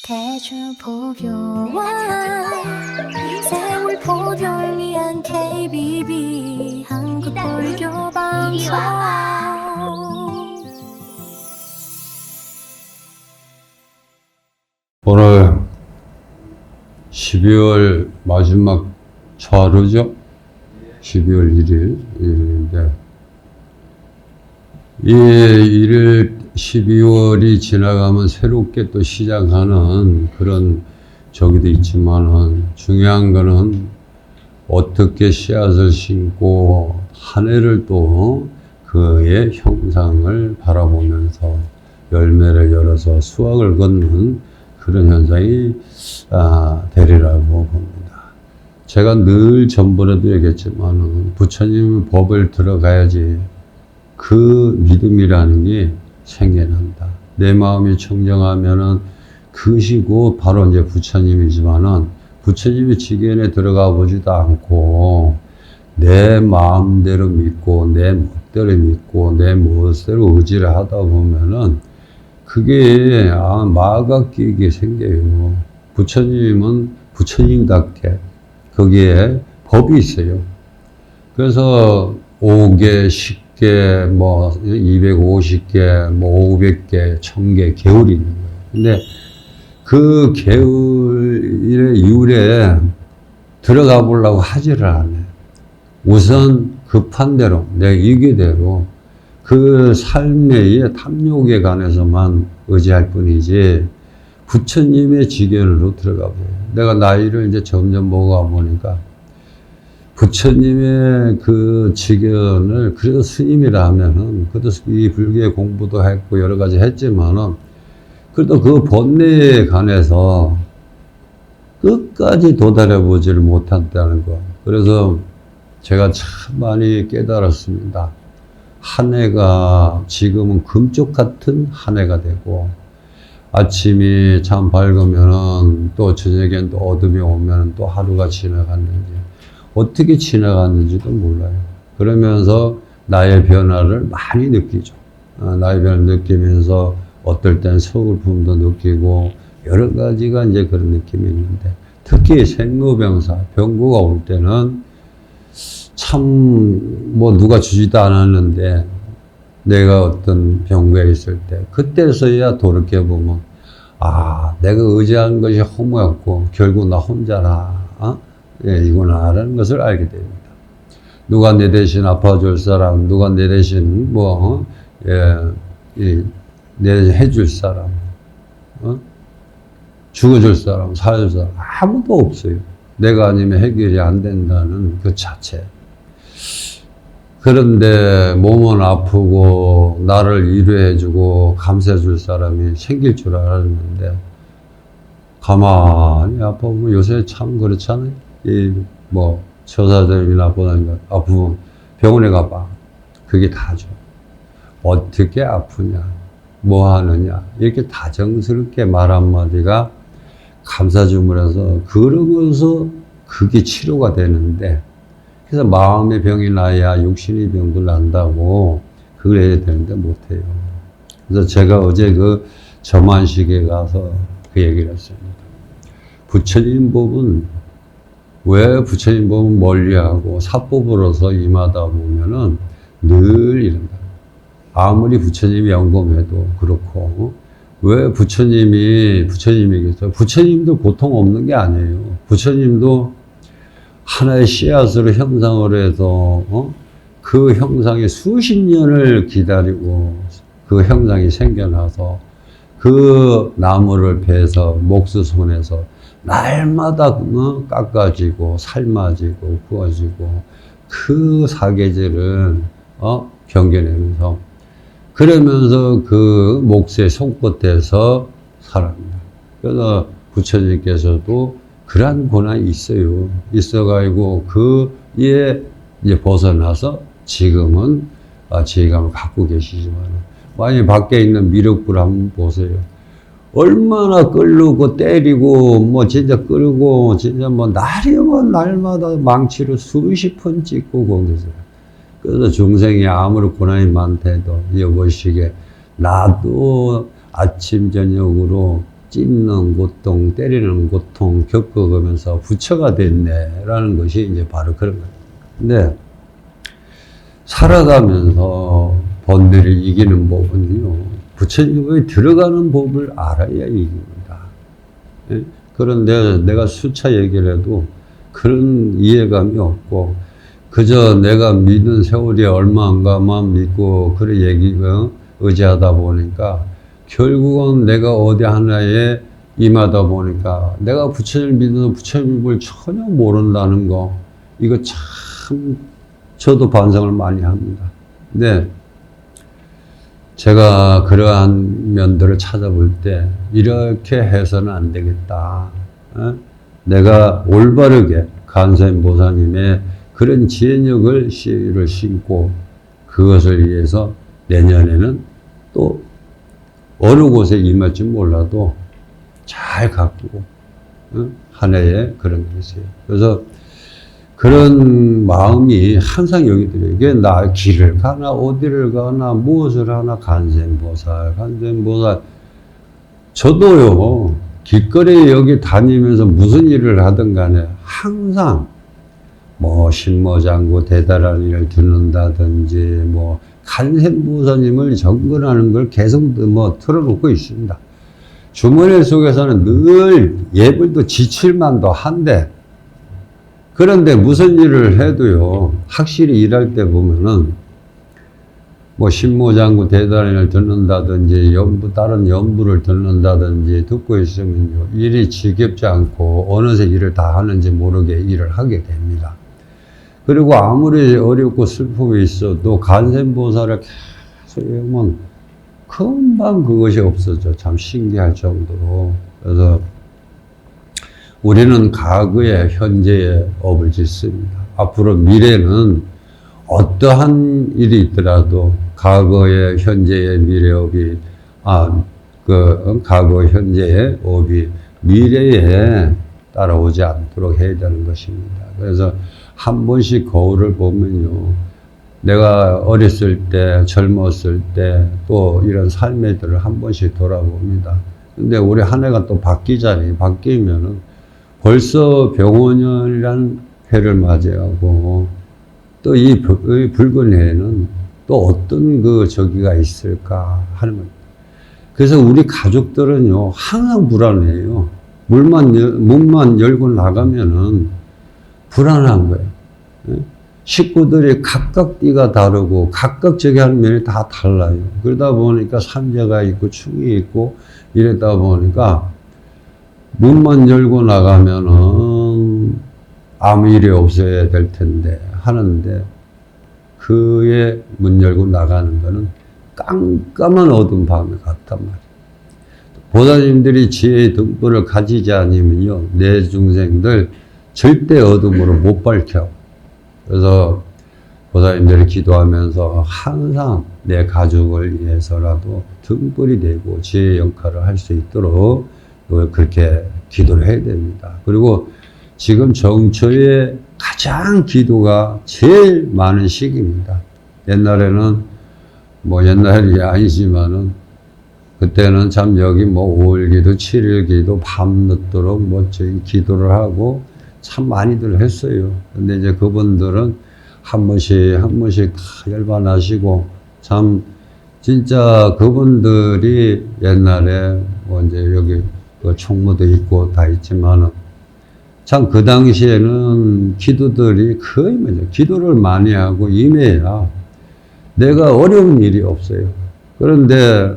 대중포교와 세월포교를 위한 KBB 한국불교방송. 오늘 12월 마지막 하루죠? 12월 1일인데 이 1일 12월이 지나가면 새롭게 또 시작하는 그런 저기도 있지만은 중요한 거는 어떻게 씨앗을 심고 한 해를 또 그의 형상을 바라보면서 열매를 열어서 수확을 걷는 그런 현상이 되리라고 봅니다. 제가 늘 전번에도 얘기했지만 부처님 법을 들어가야지 그 믿음이라는 게 생겨난다. 내 마음이 청정하면은 그것이 곧 바로 이제 부처님이지만은 부처님의 지견에 들어가 보지도 않고 내 마음대로 믿고 내 멋대로 믿고 내 멋대로 의지를 하다 보면은 그게 마가 끼게 생겨요. 부처님은 부처님답게 거기에 법이 있어요. 그래서 5개, 10개, 뭐 250개, 뭐 500개, 1000개 계율이 있는 거예요. 근데 그 계율의 이율에 들어가 보려고 하지를 않아요. 우선 급한 대로, 내 이기대로 그 삶의 탐욕에 관해서만 의지할 뿐이지 부처님의 지견으로 들어가 보여요. 내가 나이를 이제 점점 먹어가 보니까 부처님의 그 지견을, 그래도 스님이라 하면은, 그래도 이 불교의 공부도 했고 여러 가지 했지만은, 그래도 그 본내에 관해서 끝까지 도달해 보지를 못한다는 거. 그래서 제가 참 많이 깨달았습니다. 한 해가 지금은 금쪽 같은 한 해가 되고, 아침이 참 밝으면은 또 저녁엔 또 어둠이 오면은 또 하루가 지나갔는지, 어떻게 지나갔는지도 몰라요. 그러면서 나의 변화를 많이 느끼죠. 나의 변화를 느끼면서 어떨 땐 서글픔도 느끼고 여러 가지가 이제 그런 느낌이 있는데, 특히 생로병사, 병고가 올 때는 참 뭐 누가 주지도 않았는데 내가 어떤 병고에 있을 때 그때서야 돌이켜보면 내가 의지한 것이 허무였고 결국 나 혼자라 이구나라는 것을 알게 됩니다. 누가 내 대신 아파줄 사람, 누가 내 대신 내 해줄 사람, 죽어줄 사람, 살줄 사람 아무도 없어요. 내가 아니면 해결이 안 된다는 그 자체. 그런데 몸은 아프고 나를 위로해주고 감싸줄 사람이 생길 줄 알았는데 가만히 아파보면 요새 참 그렇잖아요. 처사들이나 보다니까 아프면 병원에 가봐. 그게 다죠. 어떻게 아프냐, 뭐 하느냐, 이렇게 다정스럽게 말 한마디가 감싸줌을 해서 그러면서 그게 치료가 되는데, 그래서 마음의 병이 나야 육신의 병도 난다고 그걸 해야 되는데 못해요. 그래서 제가 어제 그 점안식에 가서 그 얘기를 했습니다. 부처님 법은, 왜 부처님 법은 멀리하고 사법으로서 임하다 보면은 늘 이런다. 아무리 부처님이 연금해도 그렇고, 왜 부처님이겠어요? 부처님도 고통 없는 게 아니에요. 부처님도 하나의 씨앗으로 형상을 해서 그 형상이 수십 년을 기다리고 그 형상이 생겨나서 그 나무를 베서 목수 손에서 날마다 깎아지고 삶아지고 구워지고 그 사계절을 견뎌내면서 그러면서 그 목수의 손끝에서 살아갑니다. 그래서 부처님께서도 그러한 고난이 있어요. 있어가지고 그에 이제 벗어나서 지금은 지혜감을 갖고 계시지만, 만약 밖에 있는 미륵불 한번 보세요. 얼마나 끌고 때리고 뭐 진짜 끌고 진짜 뭐 날이면 날마다 망치로 수십 번 찍고 거기서. 그래서 중생이 아무리 고난이 많대도 여보시게 나도 아침 저녁으로 찢는 고통, 때리는 고통 겪어가면서 부처가 됐네라는 것이 이제 바로 그런 거예요. 근데 살아가면서 번뇌를 이기는 법은요, 부처님의 들어가는 법을 알아야 이깁니다. 예? 그런데 내가 수차 얘기를 해도 그런 이해감이 없고, 그저 내가 믿는 세월이 얼마인가만 믿고 그런 얘기가 의지하다 보니까 결국은 내가 어디 하나에 임하다 보니까 내가 부처님을 믿어서 부처님을 전혀 모른다는 거, 이거 참 저도 반성을 많이 합니다. 근데 제가 그러한 면들을 찾아볼 때 이렇게 해서는 안 되겠다. 내가 올바르게 간세음 보사님의 그런 지혜력을 씨를 심고 그것을 위해서 내년에는 또 어느 곳에 임할지 몰라도 잘 가꾸고 한 해에 그런 게 있어요. 그래서 그런 마음이 항상 여기 들어요. 이게 나 길을 가나 어디를 가나 무엇을 하나 간세음보살. 저도요, 길거리에 여기 다니면서 무슨 일을 하든 간에 항상 뭐 신모장구 대단한 일을 듣는다든지 뭐 간세음보살님을 정근하는 걸 계속 뭐 틀어놓고 있습니다. 주머니 속에서는 늘 예불도 지칠만도 한데, 그런데 무슨 일을 해도요, 확실히 일할 때 보면은 뭐 신모장구 대단한 일을 듣는다든지 다른 연부를 듣는다든지 듣고 있으면요, 일이 지겹지 않고 어느새 일을 다 하는지 모르게 일을 하게 됩니다. 그리고 아무리 어렵고 슬픔이 있어도 간세음보살을 계속 외우면 금방 그것이 없어져. 참 신기할 정도로. 그래서 우리는 과거에 현재에 업을 짓습니다. 앞으로 미래는 어떠한 일이 있더라도 과거의 현재의 미래업이 과거 현재의 업이 미래에 따라오지 않도록 해야 되는 것입니다. 그래서 한 번씩 거울을 보면요, 내가 어렸을 때, 젊었을 때, 또 이런 삶의 들을 한 번씩 돌아봅니다. 근데 우리 한 해가 또 바뀌잖아요. 바뀌면은 벌써 병원년이라는 해를 맞이하고, 또 이 붉은 해에는 또 어떤 저기가 있을까 하는 겁니다. 그래서 우리 가족들은요, 항상 불안해요. 문만 열고 나가면은 불안한 거예요. 식구들이 각각 띠가 다르고 각각 저기 하는 면이 다 달라요. 그러다 보니까 삼재가 있고 충이 있고 이러다 보니까 문만 열고 나가면은 아무 일이 없어야 될 텐데 하는데, 그의 문 열고 나가는 거는 깜깜한 어두운 밤에 같단 말이에요. 보살님들이 지혜의 등불을 가지지 않으면요, 내 중생들 절대 어둠으로 못 밝혀. 그래서 보살님들이 기도하면서 항상 내 가족을 위해서라도 등불이 되고 지혜의 역할을 할 수 있도록 그렇게 기도를 해야 됩니다. 그리고 지금 정초에 가장 기도가 제일 많은 시기입니다. 옛날에는 뭐 옛날이 아니지만은 그때는 참 여기 뭐 5일기도 7일기도 밤늦도록 뭐 저희 기도를 하고 참 많이들 했어요. 근데 이제 그분들은 한 번씩 다 열반하시고, 참 진짜 그분들이 옛날에 뭐 이제 여기 총무도 있고 다 있지만은 참 그 당시에는 기도들이 거의 뭐죠, 기도를 많이 하고 임해야 내가 어려운 일이 없어요. 그런데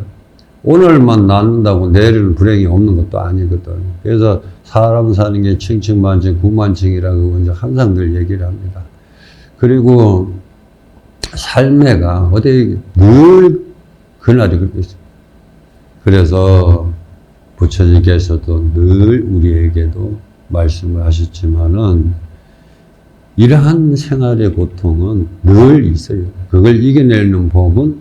오늘만 낫는다고 내일은 불행이 없는 것도 아니거든. 그래서 사람 사는 게 층층만층 구만층이라고 이제 항상 늘 얘기를 합니다. 그리고 삶애가 어디 늘 그날이 그렇게 있어요. 그래서 부처님께서도 늘 우리에게도 말씀을 하셨지만은 이러한 생활의 고통은 늘 있어요. 그걸 이겨내는 법은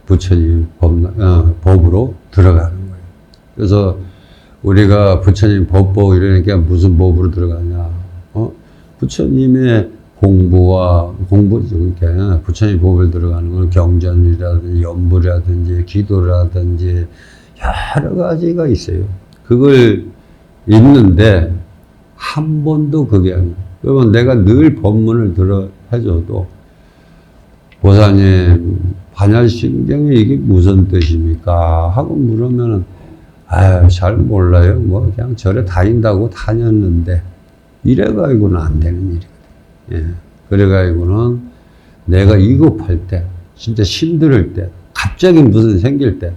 부처님 법으로 들어가는 거예요. 그래서 우리가 부처님 법 보고 이러니까 무슨 법으로 들어가냐? 부처님의 그러니까 부처님 법을 들어가는 건 경전이라든지 연부라든지 기도라든지 여러 가지가 있어요. 그걸 있는데 한 번도 그게 안 돼. 그러면 내가 늘 법문을 들어 해줘도 보사님 반야신경이 이게 무슨 뜻입니까? 하고 물으면은 아유 잘 몰라요. 뭐 그냥 절에 다닌다고 다녔는데 이래가지고는 안 되는 일이거든. 예. 그래가지고는 내가 위급할 때 진짜 힘들 때 갑자기 무슨 생길 때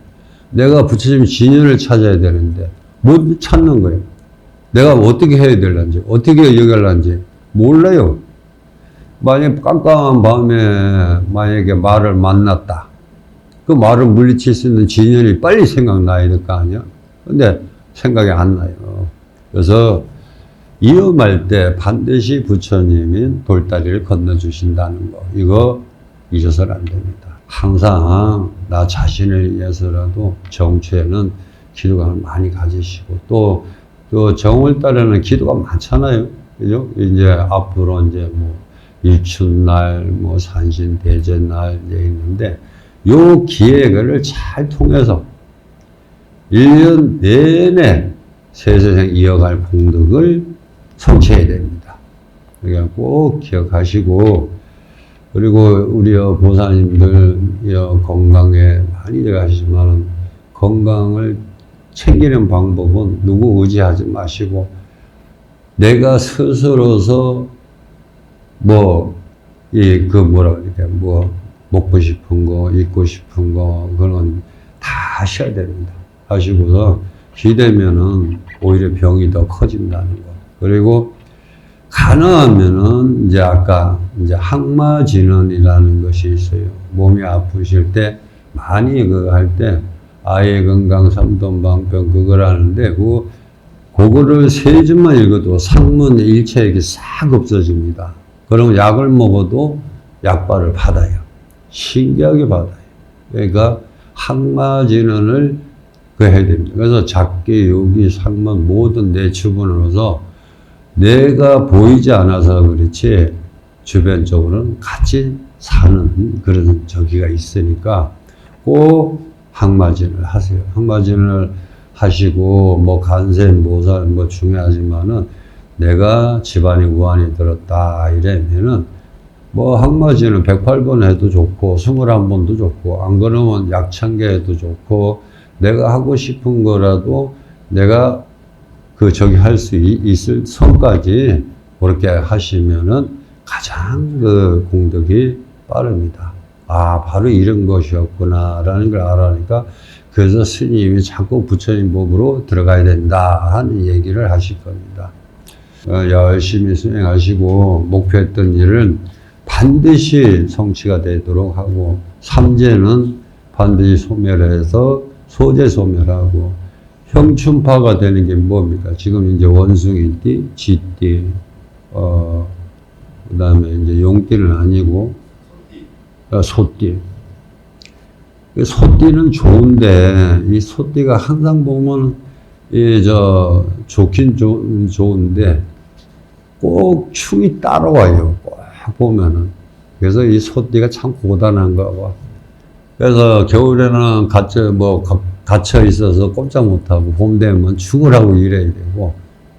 내가 부처님 진연을 찾아야 되는데 못 찾는 거예요. 내가 어떻게 해야 될런지 어떻게 여길런지 몰라요. 만약에 깜깜한 밤에 만약에 말을 만났다. 그 말을 물리칠 수 있는 진연이 빨리 생각나야 될 거 아니야? 근데 생각이 안 나요. 그래서 위험할 때 반드시 부처님이 돌다리를 건너주신다는 거. 이거 잊어서는 안 됩니다. 항상 나 자신을 위해서라도 정초에는 기도감을 많이 가지시고 또 정월 달에는 기도가 많잖아요. 그죠? 이제 앞으로 이제 뭐 일춘날, 뭐 산신 대제날 이제 있는데 요 기획을 잘 통해서 1년 내내 세세생 이어갈 공덕을 성취해야 됩니다. 그러니까 꼭 기억하시고 그리고 우리 보사님들 건강에 많이 들어가시지만 건강을 챙기는 방법은 누구 의지하지 마시고 내가 스스로서 먹고 싶은 거, 입고 싶은 거, 그런 다 하셔야 됩니다. 하시고서 기대면은 오히려 병이 더 커진다는 거. 그리고 가능하면은 이제 아까 이제 항마진언이라는 것이 있어요. 몸이 아프실 때 많이 그거 할 때 아예 건강 삼돈방병 그걸 하는데 그거를 세 줄만 읽어도 상문 일체액이 싹 없어집니다. 그럼 약을 먹어도 약발을 받아요. 신기하게 받아요. 그러니까 항마진언을 해야 됩니다. 그래서 작게 여기 상문 모든 내 주변으로서 내가 보이지 않아서 그렇지 주변적으로는 같이 사는 그런 저기가 있으니까 꼭 항마진을 하세요. 항마진을 하시고 뭐 간세 모살 뭐 중요하지만은 내가 집안에 우환이 들었다 이러면은 뭐 항마진은 108번 해도 좋고 21번도 좋고 안 그러면 약 1000개 해도 좋고 내가 하고 싶은 거라도 내가 할 수 있을 선까지 그렇게 하시면은 가장 그 공덕이 빠릅니다. 아, 바로 이런 것이었구나라는 걸 알아니까 그래서 스님이 자꾸 부처님 법으로 들어가야 된다 하는 얘기를 하실 겁니다. 열심히 수행하시고 목표했던 일은 반드시 성취가 되도록 하고 삼재는 반드시 소멸해서 소재 소멸하고 형춘파가 되는 게 뭡니까? 지금 이제 원숭이띠, 쥐띠, 그 다음에 이제 용띠는 아니고, 소띠. 소띠는 좋은데, 이 소띠가 항상 보면, 좋긴 좋은데, 꼭 충이 따라와요. 꼭 보면은. 그래서 이 소띠가 참 고단한가 봐. 그래서 겨울에는 갇혀 있어서 꼼짝 못하고 봄 되면 죽으라고 일해야 되고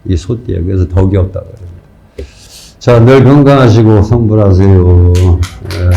이 소띠에 그래서 덕이 없다고 그럽니다. 자, 늘 건강하시고 성불하세요. 네.